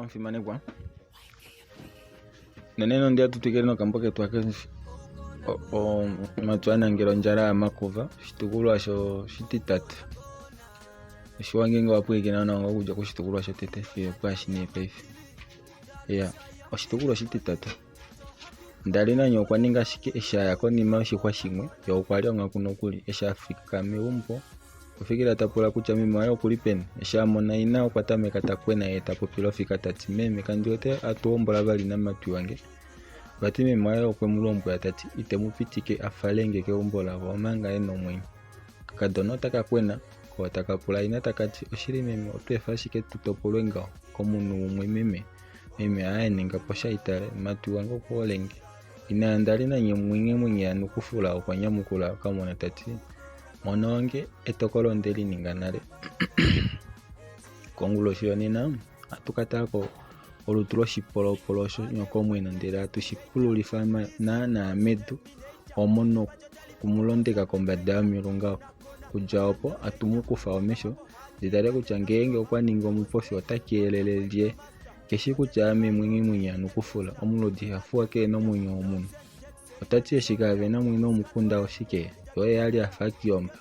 Mfimanekwa neneno ndia tutikirino kamboke twake Matwi Anangel'ondjala yaMakuva shitukulwa sho shititatu eshiwange wapwikina nawo kuja kushitukulwa sho tete fiye pwashine paife oshitukulwa shititatu Ndalinanye okwaninga shike eshaya konima oshihwa shimwe yo okwali kuno kuli eshafika megumbo kufikira tapula kutya meme waye okuli peni eshamona ina okwatameka takwena ye tapopila ofika tati meme kandiwete atuombola vali na Matwi wange bati meme waye ekemulombwele tati itemupitike afalenge kegumbo lavo omanga ena omwenyo kakadona otaka kwena ko takapula ina takati oshili meme otwefa ashike tutopolwe ngawo komunhu gumwe meme aye ninga posha itale Matwi wange okuolenge ina Ndalinanye mwenye anukufula okwanyamukula kamona tati mwana wange etokolo ndeli ninga nale kongulo shiyonena atukatako olutu loshipolopolo nyokomwena ndele atushipululifa naana medu omono kumulondeka kombanda yomilunga kutya opo atumukufa omesho zitale kutya ngenge okwaninga omupofi otakielele lye keshi kutya ame mwenye anukufula omulodi afuwa keena omwenyo womunhu otati eshikave na mwino omukunda oshike yo yali afa kiyomba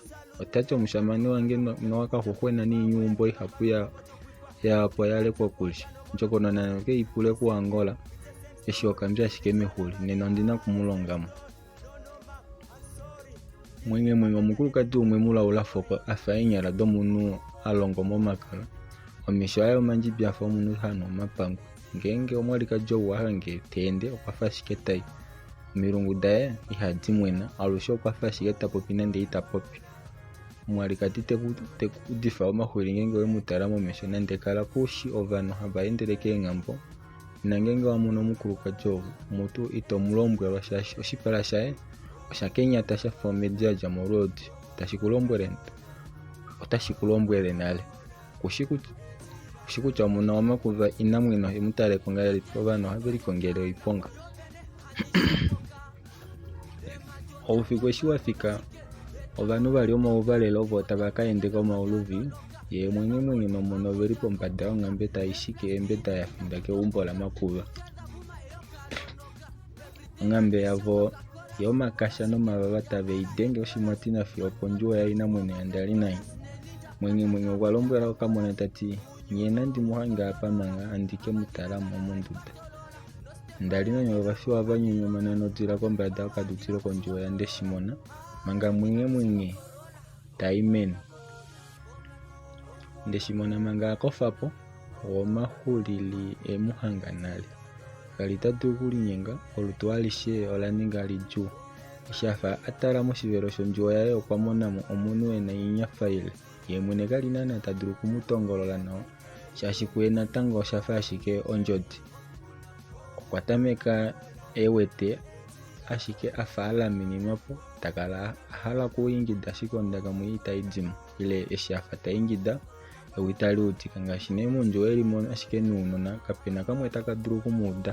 otati omushamane wange nowakahuhwena niinyumbo ihapu yapo yale kokulya ndjokonona keipule ku Angola eshi okambya ashike mehuli nena ondina kumulongamo mwenye omukulukadi umwe mulaula foko afa enyala domunhu alongo momakala omesho aye omandjimbi afa omunhu hanu omapangu ngenge omwalika wahange teende okwafa ashike tayi omilungu daye ihadi mwena alushe okwafa ashike tapopi nande itapopi mwalika tekudifa omahuli ngenge wemutala momesho nande kala kushi ovanhu hava endele keengambo nangenge wamono omukulukadi ogu mutu itomulombwelwa shashi oshipala shaye oshakenyata shafa omedyaja moludi otashikulombwele nale kushi kutya omuna yaMakuva inamwena emutale konga ovanhu haveli kongele oiponga oufiku eshi wafika ovanhu vali omauvalelo ovo tava kaende komauluvi ye mwenye nomono veli pombanda yongambe taishike embeta yafinda kegumbo lyaMakuva ongambe yavo yomakasha nomavava taveidenge oshimwati nafi opo ndjuwa yainamwena ya Ndalinanye mwenye okwalombwela okamona tati nyena ndimuhanga apa manga andike mutalamo mondunda Ndalinanye ovafiwa vanyonyomana nodila kombanda okadutilo kondjuwa ya ndeshimona manga mwenye taimeni ndeshimona manga akofapo omahulili emuhanga nale kali tadulu kulinyenga olutu alishe olaninga lijuu shafa atala moshivelo shondjuwa yaye okwamonamo omunhu ena inyafaile ye mwene kali nana tadulu kumutongolola nawo shashi kuye natango oshafa ashike ondjodi okwatameka ewete ashike afa alamininwapo takala ahala kuyingida ashike ondaka mwi itaidimo ile eshi afa taingida ewitali utika ngaashi nee mondjuwa elimo ashike nuunona kapena kamwe takadulu kumuuda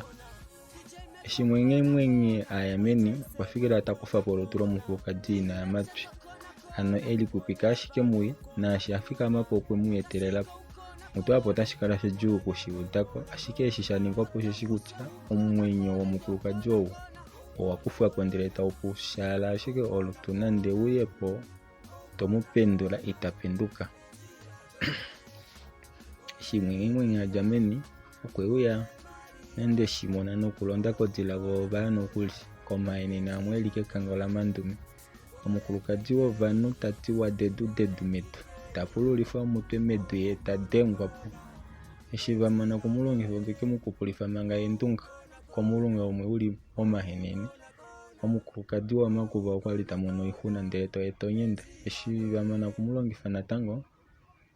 eshi mwenye ayameni kwafikira takufapo olutu lomukulukadi ina yaMatwi ano eli kupika ashike muyi naashi afikamapo okwemuyetelelapo mutu apo tashikala shejuu kushiudako ashike eshi shaningwapo sheshi kutya omwenyo womukulukadi ogu owakufwapo ndele taupushala ashike olutu nande wuyepo tomupendula itapenduka eshi mwenye ajameni okweuya nande shimona nokulonda kodila vovaya nokuli komaenene amwe kekango lamandume omukulukadi wovanhu tati wadedu medu tapululifa omutwe medu ye tadengwapo eshi vamana kumulongifa okemukupulifa manga endunga komulunga omwe uli momahenene omukulukadi waMakuva okwali tamono ihuna ndele tonyenda eshi vamana kumulongifa natango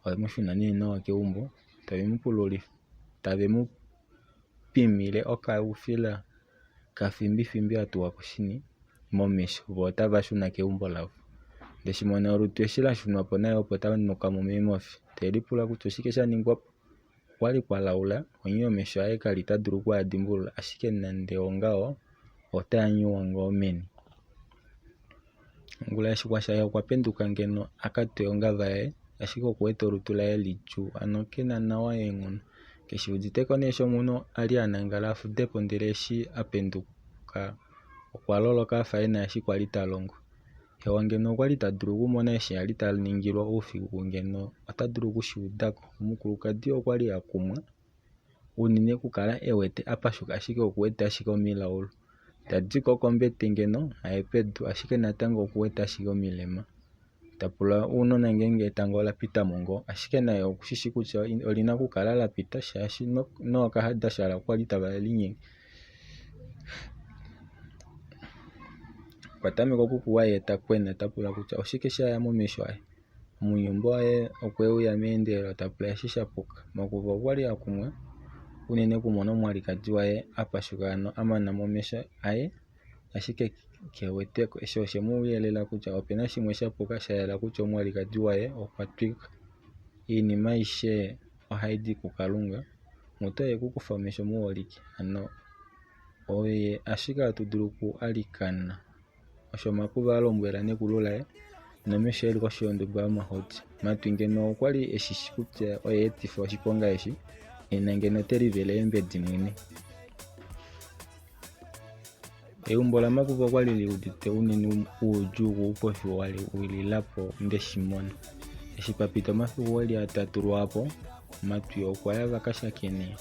omushuna nawa kegumbo tavemupululifa tavemupimile okaufila kafimbifimbi atuwa kushini momesho vo otavashuna kegumbo lavo ndeshimona olutu eshi lashunwapo naye opo tanukamo memofi telipula kutya oshike shaningwapo okwali kwalaula onye omesho aye kali tadulu kuadimbulula ashike nande ongawo otanyuwa ngoo meni ngula eshi kwashaye okwapenduka ngeno akatwe ongava yaye ashike okuweta olutu laye lijuu ano kena nawa eengono Keshiudhiteko nee sho muno ali anangala afudepo ndele eshi apenduka okwaloloka afa ena eshi kwali talongo. Hewa ngeno okwali tadulu okumona eshi ali taningilwa uufiku ngeno otadulu okushiudako. Omukulukadhi okwali akumwa unene kukala ewete apashuka ashike okuwete ashike omilaulo. Taziko kombete ngeno aye pedu ashike natango okuwete ashike omilema. Tapula uunona ngenge etango lapita mongo ashike naye okushishi kutya olina okukala lapita shaashi nookahadashala okwali tava linyenge. Okwatameka okukuwayeta kwena tapula kutya oshike shaya momesho aye. Omunyumba waye okweuya meendelelo tapula eshi shapuka. Makuva okwali akumwa unene kumona omwalikadji waye apashuka ano amana momesho aye ashike keweteko. Eshi oshemuuyelela kutya opena shimwe shapuka shayela kutya omwalikadji waye okwatwika. Iinima ayihe ohayi kukalunga muto oye kukufa omesho muwoliki ano oye ashike atudulu ku alikana. Osho Makuva alombwela nekulu laye nomesho eli koshi yondumba yomahauti. Matwi ngeno okwali eshishi kutya oye etifa oshiponga eshi ena ngeno teli vele embedi mwene. Eumbo la Makuva okwali liudhite unene uudjugu uupofi wali wililapo ndeshimono. Eshi papita omasiku weli 3 lwapo Matwi okwaya vakashakene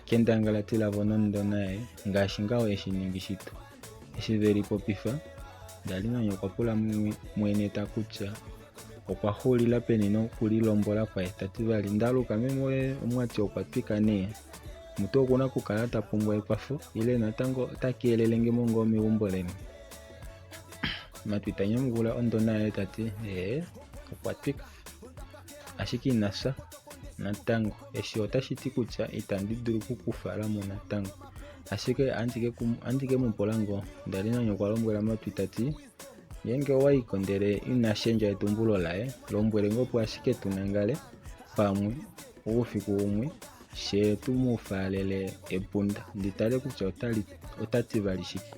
kendangalatila nondona yaye ngaashi ngawo eshi ningi shitu. Eshi veli popifa Ndalinanye okwapula mwene takutya okwahulila peni nokulilombola kwaye tati vali ndaluka memo omwati okwatwika nee. Mutu okuna kukala tapumbwa ekwafo ile natango takelelenge mongo megumbo leni. Matwi tanyamukula ondona yaye tati okwatwika ashike inasa natango eshi otashiti kutya itandidulu kukufalamo natango ashike andike mumpola ngo. Ndalinanye okwalombwela Matwi tati ngenge owayiko ndele inashendja etumbulo laye lombwele ngopo ashike tunangale pamwe uufiku umwe she tumufaalele epunda nditale kutya otati vali shike.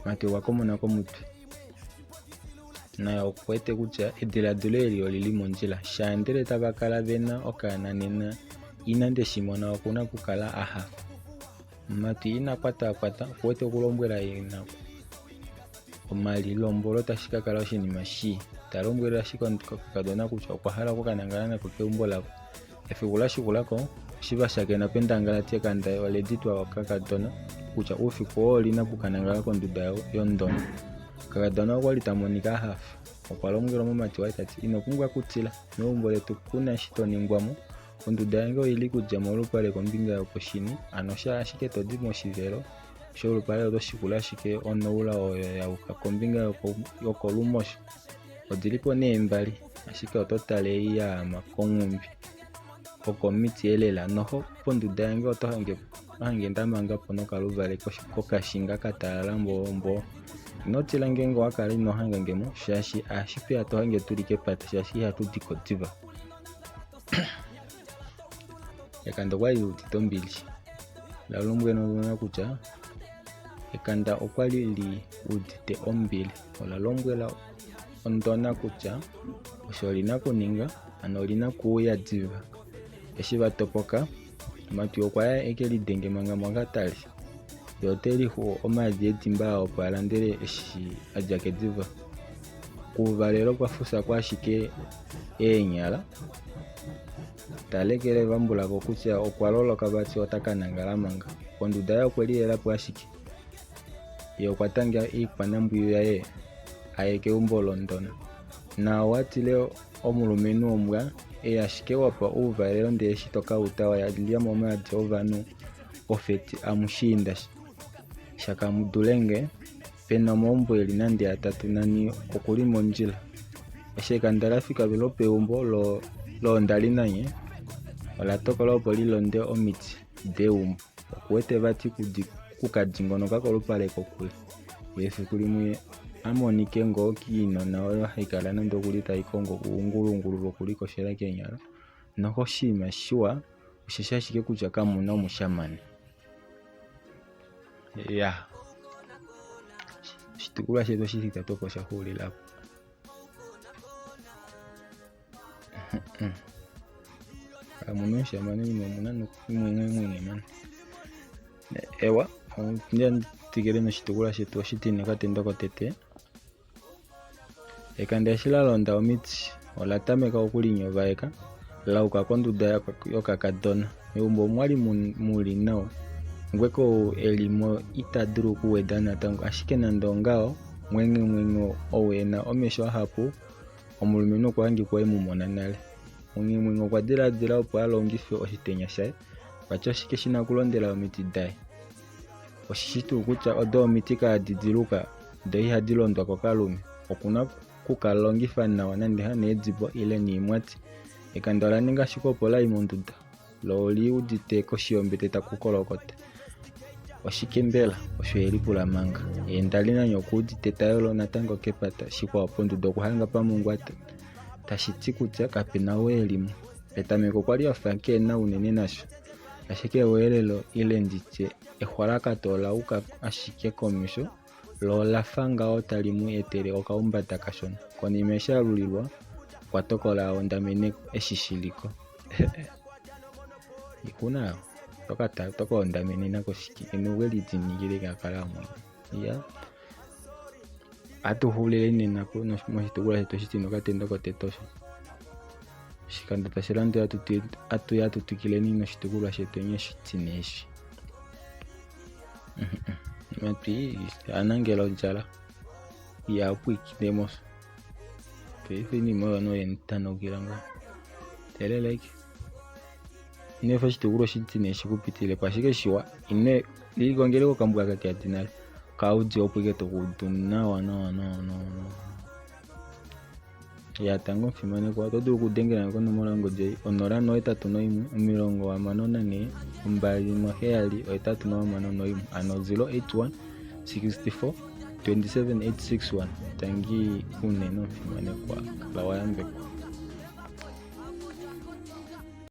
Matwi okwakomona komutwe naye okwete kutya ediladhilo eli olili mondjila shaandele tavakala vena okana nena inande shimona okuna kukala ahafa. Matwi inakwata okuwete okulombwela yena omalilombolo tashika kala oshinima shi talombwela ashike okakadhona kutya okwahala okukanangala nako keumbo lako. Efiku lashikulako shiva shakena pendangalati ekanda oledhitwa okakadhona kutya uufiku olina kukanangala kondunda yondona. Kakadhona okwali tamonika ahafa. Okwalombwela momati waye tati inopumbwa kutila megumbo letu kuna shi toningwamo. Ondunda yange oyili kudja molupale kombinga yoposhini ano sha ashike todi moshivelo sho olupale otoshikula ashike onoula oyo yauka kombinga yokolumosho. Odilipo nee mbali ashike ototale yaMakuva okomiti elela noho pondunda yange otohange ndamangapo nokaluvale kokashinga katalala mbo. Inotila ngenge wakala inohanga ngemo shaashi ashipe atohange tuli kepata shaashi ihatudi kotiva. Ekanda okwali liudhite ombili. Lalombwela ondona kutya ekanda okwali liudhite ombili. Olalombwela ondona kutya osho lina kuninga ano lina kuuya dziva. Eshi vatopoka Matwi okwaya ekelidenge manga mwakatali ye otelihu omadhi etimba opo alandele eshi adja kedziva. Kuuvalelo kwafusa kwashike eenyala talekele vambulako kutya okwaloloka vati otakanangala manga. Ondunda yaye okweli yelapo ashike ye okwatanga iikwanambwiyu yaye aye keumbo londona. Na watile omulumentu ombwa ashike wapa uuvalelo ndele eshi tokauta wayalya momadhi ovanu ofeti amushinda shaka mudulenge pena omombweli nande 3 nani okuli mondjila. Eshi ekanda lafika velo peumbo lo Ndalinanye olatokola opo lilonde omiti dheumbo okuwete vati kukadjingonoka kolupale kokule. Efiku limwe amonike ngoo kiinona oyo hayi kala nando okuli tayi kongo uungulungulu wokuli koshela keenyala noho oshinima shiwa osheshi ashike kutya kamuna omushamane. Oshitukulwa shetu oshititatu opo shahulilapo. kamuno shamane mumuna mumwe man ewa ndio tigere no shitukula shetu oshitine katendoko tete ekanda shilalonda omiti olatameka okulinya vaeka lauka konduda yokakadona megumbo mwali muli nawo ngweko elimo itaduru kuweda natango ashike nando ngao mwenye owena omesho hapu omulumentu okwangikwa emumona nale mwenye okwadhiladhila opo alongife oshitenya shaye kwacho shike shina kulondela omiti daye oshitu kutya odo omiti kadhidiluka do ihadhi londwa kokalume okuna kukalongifa nawa nande haneedzipo ile niimwati ekanda olaninga shikopo lai mondunda lo liudite koshiyombete takukolokota oshikembela osho elipula manga Ndalinanye okuudite tayolo natango kepata shikwawo pondunda okuhanga pamongwata tashiti kutya kapena welimo etameko kwali yafa nkena unene nasho ashike welelo ile nditye ehwalakato olauka ashike komisho lo lafanga otalimu etele okaumbata kashona konima shalulilwa kwatokola ondamene eshishiliko ikuna toko ondamene nako shiki enugeli tinigile kakala mwe ya atuhulele nenako moshitukula shetu shitino katendoko tetosho shikanda tashilando atutukile nino shitukula shetu enye shitine eshi Matwi Anangel'ondjala yakwikidemos ni moyo no entano kilanga teleleke nefa shitukula shitine eshi kupitile pashike shiwa ine ligongele ko kambuka kati atinale kaudi opweke to kuduna wana ya tango mfimane kwa todo kudengera ko nomora ngoje onora no 341 mbali mahali 341 ano 081 64 27861 tangi kuneno mfimane kwa la wayambe